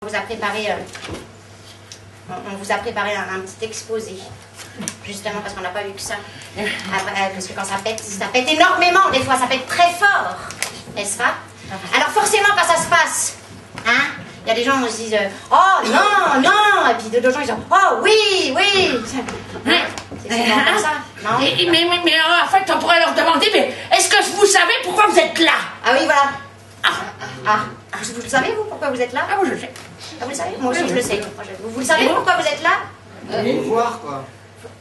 On vous a préparé, on vous a préparé un petit exposé. Justement parce qu'on n'a pas vu que ça. Parce que quand ça pète énormément, des fois, ça pète très fort. N'est-ce pas? Alors forcément, quand ça se passe, hein, il y a des gens qui se disent oh non, non, et puis d'autres gens ils disent oh oui, oui. C'est souvent comme ça, non? Mais en fait, on pourrait leur demander, mais est-ce que vous savez pourquoi vous êtes là? Ah oui, voilà. Vous le savez, vous, pourquoi vous êtes là? Ah, moi je le sais. Ah, vous le savez? Moi aussi, je le sais. Vous le savez pourquoi vous êtes là? Pour voir, quoi.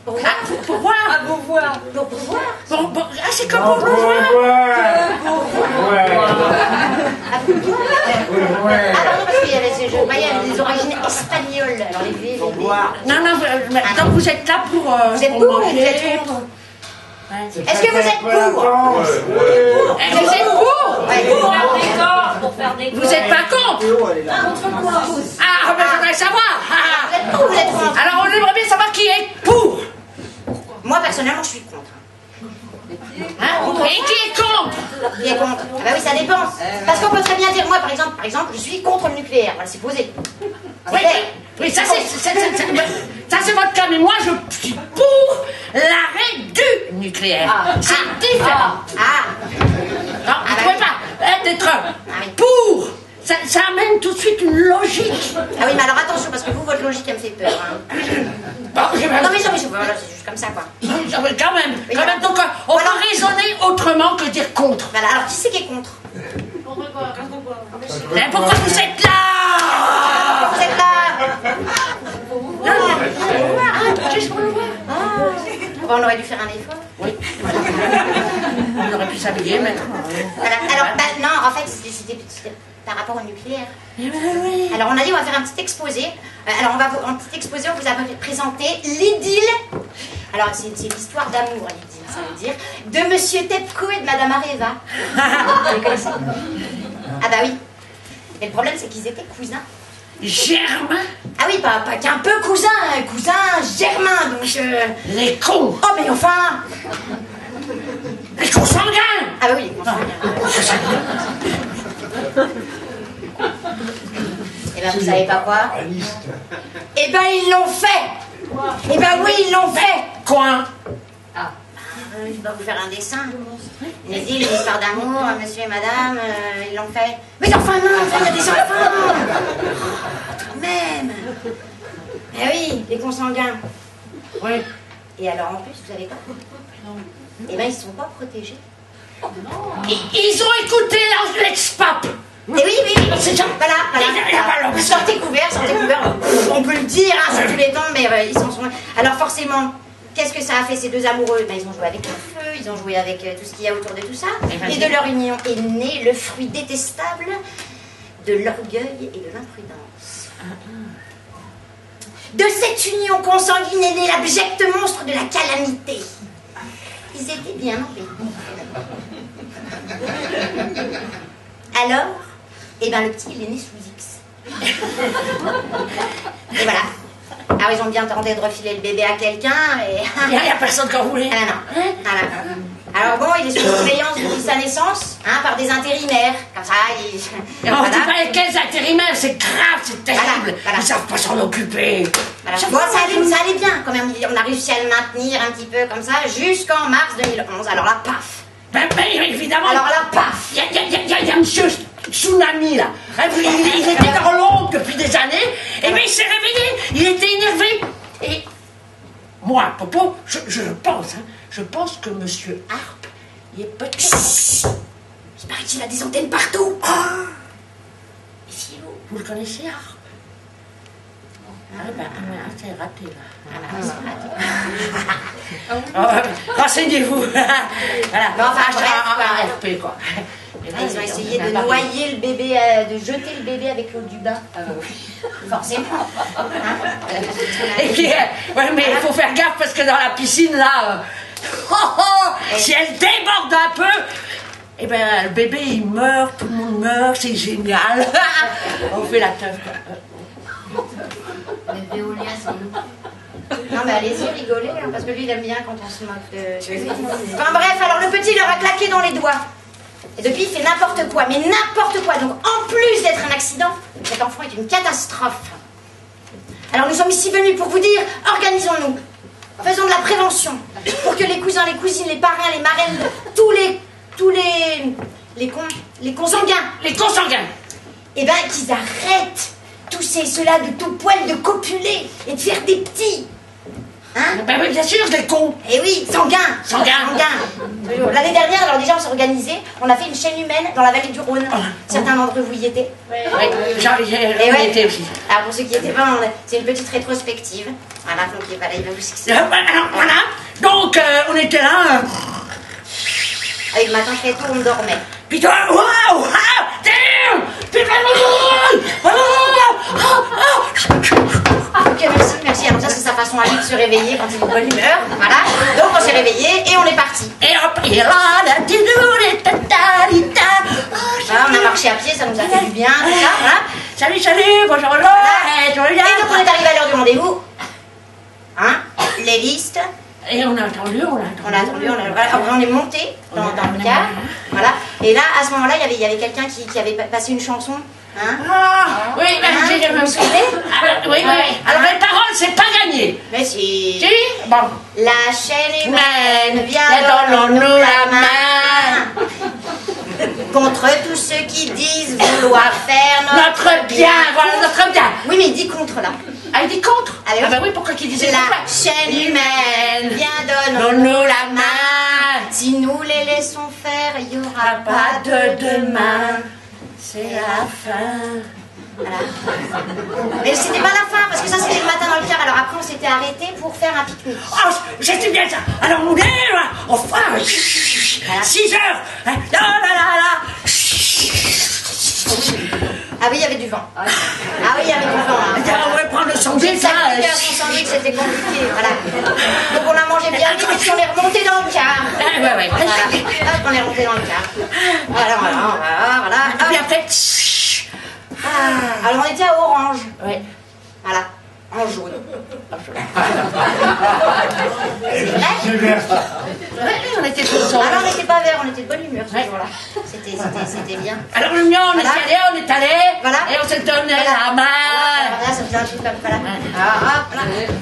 Pour voir? Pour voir. Pour voir. Ah, c'est comme pour voir. Ah pardon, parce qu'il y avait je voyais des origines espagnoles. Alors les Non, donc vous êtes là pour... Vous êtes pour ou vous êtes contre? Est-ce que vous êtes pour? Vous êtes pour? Pour faire des corps. Vous êtes pas contre? Ah, ben j'aimerais savoir. Vous êtes pour ou vous êtes contre? Alors on aimerait bien savoir qui est pour. Moi personnellement je suis contre. Hein? Et qui est contre? Qui est contre? Ah bah oui, ça dépend. Parce qu'on peut très bien dire, moi par exemple, je suis contre le nucléaire. Voilà, c'est posé. Oui, ça c'est votre cas, mais moi je suis pour l'arrêt du nucléaire. C'est différent. Non, vous ne pouvez pas être pour. Ça amène tout de suite une logique. Ah oui, mais alors attention, parce que vous, votre logique, elle me fait peur. Hein. Bon, non, mais voilà, c'est juste comme ça, quoi. Quand même. Donc, on peut raisonner autrement que dire contre. Voilà, alors qui c'est qui est contre? Mais pourquoi vous êtes là? Vous êtes là? Juste pour le voir. Bon, on aurait dû faire un effort. Oui. On aurait pu s'habiller maintenant. Voilà. Alors, non, en fait, c'était par rapport au nucléaire. Alors, on a dit, on va faire un petit exposé. Alors, en petit exposé, on vous a présenté l'idylle. Alors, c'est l'histoire d'amour, l'idylle, ça veut dire, de Monsieur Tepco et de Madame Areva. Vous les connaissez? Ah bah oui. Et le problème, c'est qu'ils étaient cousins. Germain? Ah oui, pas qu'un peu cousin germain, donc... Les cons! Oh, mais enfin! Les consanguins! Ah bah oui, les consanguins. Eh ben, vous savez pas quoi? Eh ben, ils l'ont fait! Eh ben oui, ils l'ont fait! Quoi? Je vais vous faire un dessin. Une idylle, une histoire d'amour, monsieur et madame, ils l'ont fait. Mais enfin non, il y a des enfants! Quand même! Eh oui, les consanguins. Oui. Et alors en plus, vous savez quoi? Eh ben, ils ne sont pas protégés. Ils ont écouté l'ex-pape! Et oui, c'est ça. Voilà. Sortez couvert. On peut le dire, hein, sur tous les temps, mais ils sont... Alors forcément, qu'est-ce que ça a fait ces deux amoureux? Ben, ils ont joué avec le feu, ils ont joué avec tout ce qu'il y a autour de tout ça. Et de leur union est né le fruit détestable de l'orgueil et de l'imprudence. De cette union consanguine est né l'abject monstre de la calamité. Ils étaient bien embêtés. Alors, eh ben le petit, il est né sous X. Et voilà. Alors ils ont bien tenté de refiler le bébé à quelqu'un et... Il n'y a personne qui en voulait. Ah non. Voilà. Alors bon, il est sous surveillance depuis sa naissance, hein, par des intérimaires. Comme ça, Et on ne dit pas quels intérimaires, c'est grave, c'est terrible. Ils ne savent pas s'en occuper. Voilà. Bon, ça allait bien quand même. On a réussi à le maintenir un petit peu comme ça jusqu'en mars 2011. Alors là, paf. Ben, évidemment. Alors là, paf. Il y a monsieur Tsunami là. Il était dans l'ombre depuis des années. Et bien il s'est réveillé. Il était énervé. Et moi, Popo, je pense que monsieur Harpe, il est peut-être... Il paraît qu'il a des antennes partout. Et si vous le connaissez, Harpe? Ah ben, c'est raté là. Renseignez-vous. Voilà. Non, enfin, bref, RP quoi. Ils ont essayé de noyer le bébé, de jeter le bébé avec l'eau du bain. Forcément. Ouais, mais il faut faire gaffe parce que dans la piscine là, si elle déborde un peu, eh ben le bébé il meurt, tout le monde meurt, c'est génial. On fait la teuf. Les Véoliens sont... Non mais allez-y, rigolez, hein, parce que lui il aime bien quand on se moque de lui. Enfin bref, alors le petit il leur a claqué dans les doigts. Et depuis, il fait n'importe quoi, mais n'importe quoi. Donc, en plus d'être un accident, cet enfant est une catastrophe. Alors, nous sommes ici venus pour vous dire, organisons-nous. Faisons de la prévention. Pour que les cousins, les cousines, les parrains, les marraines, les consanguins. Les consanguins. Eh ben, qu'ils arrêtent tous ceux-là de tout poil de copuler et de faire des petits. Hein? Ben oui, bien sûr, des cons. Eh oui, sanguin. L'année dernière, alors déjà, on s'est organisé. On a fait une chaîne humaine dans la vallée du Rhône. Certains d'entre vous y étaient. Oui, j'y étais aussi. Alors, pour ceux qui n'y étaient pas, c'est une petite rétrospective. Voilà, donc voilà, il va vous s'exciter. Voilà. Donc, on était là. Avec le matin très tôt, on dormait. Putain, waouh, damn, putain, Ok, merci. Alors ça, c'est sa façon à lui de se réveiller quand il est de bonne humeur. Voilà. Donc on s'est réveillé et on est parti. Et hop, et là, Voilà, on a marché à pied, ça nous a fait du bien, tout ça. Voilà. Salut, bonjour, Voilà. Et donc on est arrivé à l'heure du rendez-vous. Hein? Les listes. Et on a attendu. On est monté dans le car. Voilà. Et là, à ce moment-là, il y avait quelqu'un qui avait passé une chanson. Hein? Oui, j'ai vous vous souvenez? Oui. Alors les paroles, c'est pas gagné. Mais si. Si? Bon. La chaîne humaine, viens, donnons-nous la main. Contre tous ceux qui disent vouloir faire Notre bien, voilà, notre bien. Oui, mais il dit contre là. Ah, il dit contre? Ah bah oui, pourquoi qu'il disait la contre? chaîne humaine, viens, donnons-nous la main. Si nous les laissons faire, il n'y aura pas de demain. C'est la fin. Voilà. Mais c'était pas la fin, parce que ça c'était le matin dans le car. Alors après on s'était arrêté pour faire un pique-nique. Oh, c'était bien ça. Alors on est là, enfin, 6 heures. Là. Ah oui, il y avait du vent. Ah oui, il y avait du vent. On va prendre le sandwich. Son sandwich, c'était compliqué. Voilà. Donc on a mangé bien vite et puis on est remonté dans le car. Ouais. Voilà. Hop, on est remonté dans le car. Voilà. Et puis après. Alors on était à Orange. Ouais. Voilà. En jaune. C'est vrai. Ouais, on était tous ensemble. Alors on n'était pas vert, on était de bonne humeur ce jour-là. C'était bien. Alors le mien, on est allé. Voilà. Et on s'est donné la main. Voilà, ça faisait un truc comme voilà.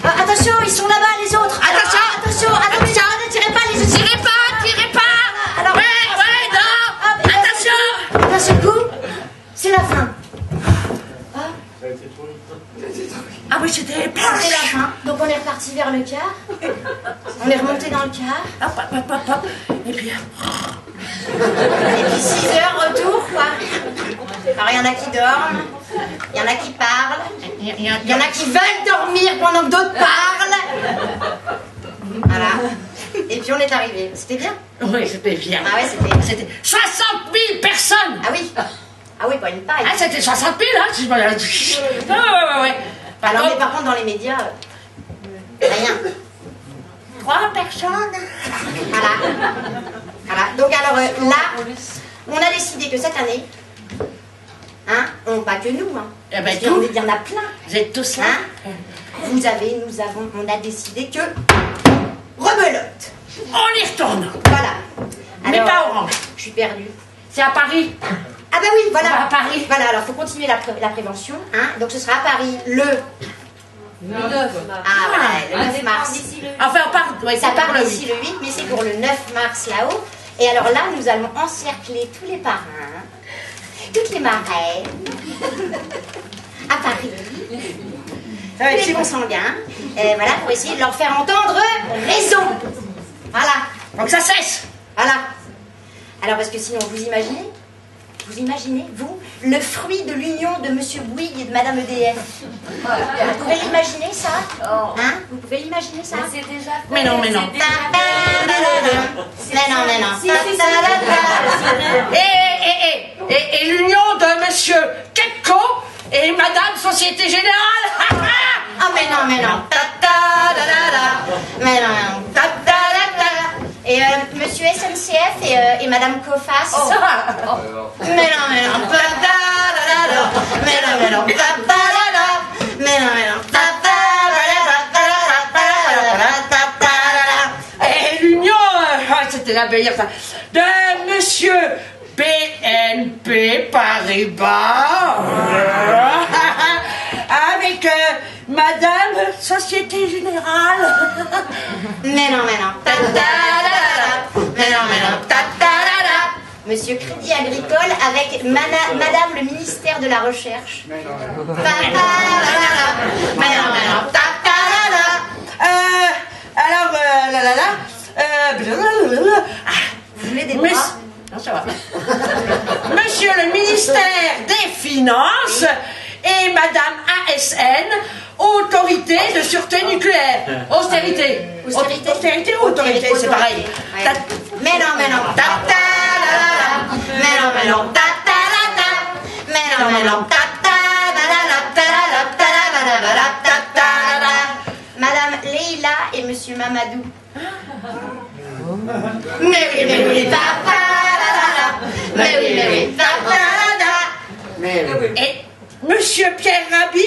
Voilà. Attention, ils sont là-bas les autres. Attention, ne tirez pas les autres. Tirez pas. Alors, non. Attention. D'un seul coup, c'est la fin. Ah oui, c'était C'était la fin. Donc on est reparti vers le car. On est remonté dans le car. Hop. Et puis 6 heures retour, quoi. Alors il y en a qui dorment, il y en a qui parlent, il y en a qui veulent dormir pendant que d'autres parlent. Voilà. Et puis on est arrivé. C'était bien. Oui, c'était bien. Ah ouais, c'était 60 000 personnes. Ah oui, pas une paille. Ah, c'était 60 000, hein, si je me l'ai. Ouais. Alors, mais par contre, dans les médias, rien. 3 personnes. Voilà. Donc, alors là, on a décidé que cette année, hein, pas que nous, hein, Eh ben, parce qu'il y en a plein. Vous êtes tous là. Hein, on a décidé que rebelote. On y retourne. Voilà. Mais pas Orange. Je suis perdue. C'est à Paris. Ah bah oui, voilà. On va à Paris. Voilà, alors il faut continuer la prévention. Hein. Donc ce sera à Paris le 9. Ah voilà, le 9 mars. Enfin, on part. Ouais, Ça part le d'ici le 8, mais c'est pour le 9 mars là-haut. Et alors là, nous allons encercler tous les parrains, toutes les marraines, à Paris. Tous les consanguins. Et voilà, pour essayer de leur faire entendre raison. Voilà. Donc ça cesse. Voilà. Alors parce que sinon, vous imaginez, vous, le fruit de l'union de Monsieur Bouygues et de Madame EDF. Vous pouvez l'imaginer, ça? Hein? Vous pouvez l'imaginer, ça? C'est déjà fait. Mais non. Mais non. Et l'union de Monsieur Kepko et Madame Société Générale. Ah mais non. Mais non. Et Monsieur SNCF et Madame Coface. Mais non. Et l'union, c'était la meilleure, ça, de Monsieur BNP Paribas avec Madame Société Générale. Mais non. Mais non. Monsieur Crédit Agricole avec Madame le ministère de la Recherche. Mais non. Alors, Vous voulez des bras? Non, ça va. Monsieur le ministère des Finances et Madame ASN, Autorité de Sûreté Nucléaire. Austérité, ou autorité, c'est pareil. Ouais. Mais non. Madame Leïla et Monsieur Mamadou. Mais oui, papa. Mais oui, papa. Et Monsieur Pierre Rabhi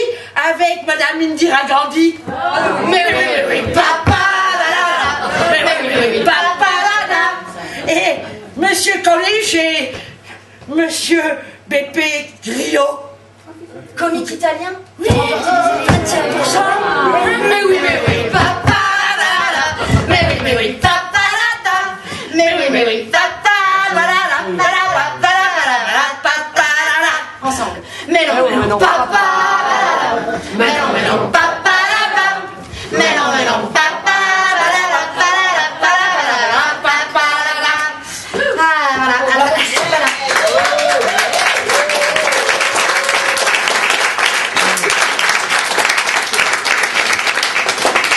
avec Madame Indira Gandhi. Mais oui, papa. Mais oui, papa. Et Monsieur Collège et Monsieur Beppe Grillo. Comique italien? Oui. Mais oui, papa. Mais oui, papa. Mais oui, papa. Ensemble. Mais non, papa. Mais non, papa. Mais non, papa. Ah, voilà. Alors, voilà.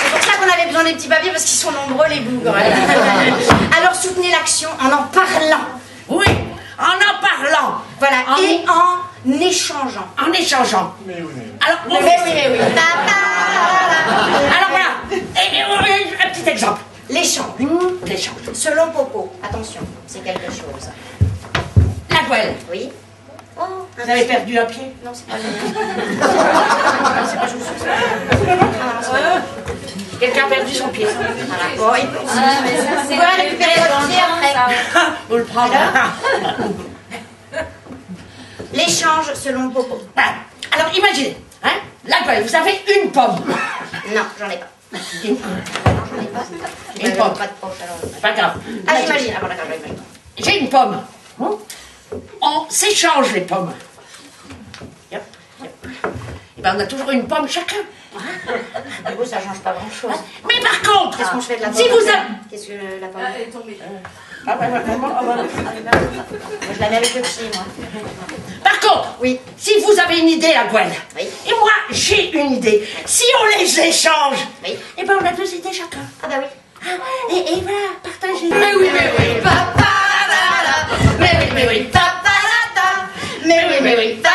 C'est pour ça qu'on avait besoin des petits papiers, parce qu'ils sont nombreux, les bougres. Alors, soutenez l'action en parlant. oui, en parlant. Voilà, et en échangeant. En échangeant. Alors, Mais oui. alors voilà, et un petit exemple. L'échange. L'échange. Selon Popo, attention, c'est quelque chose. La Gouelle. Oui. Oh, Vous avez perdu un pied? Non, c'est pas le c'est pas juste. Quelqu'un a perdu son pied. Voilà. Bon, et puis, Mais ça, vous pouvez récupérer votre pied après. Vous le prendrez. L'échange selon Popo. Voilà. Alors imaginez, hein, la Gouelle, vous avez une pomme. Non, j'en ai pas. Une, Non, j'en ai pas. Une pomme. Pas de poche alors. Pas grave. Ah, j'imagine. Ah, bon, d'accord, j'imagine. J'ai une pomme. On s'échange les pommes. Yep. Et ben on a toujours une pomme chacun. Du coup, ça change pas grand-chose. Mais par contre, Qu'est-ce qu'on fait de la pomme? si vous avez... Qu'est-ce que la pomme? Elle est tombée. Ah bah, vraiment, Moi, je la mets avec le pied, moi. par contre, Oui. si vous avez une idée, la Gouelle, Oui. et moi j'ai une idée, si on les échange, Oui. et ben on a 2 idées chacun. Ah, bah oui. Ah, et voilà, partagez. Mais oui, papa. Mais oui, papa. Mais oui, papa.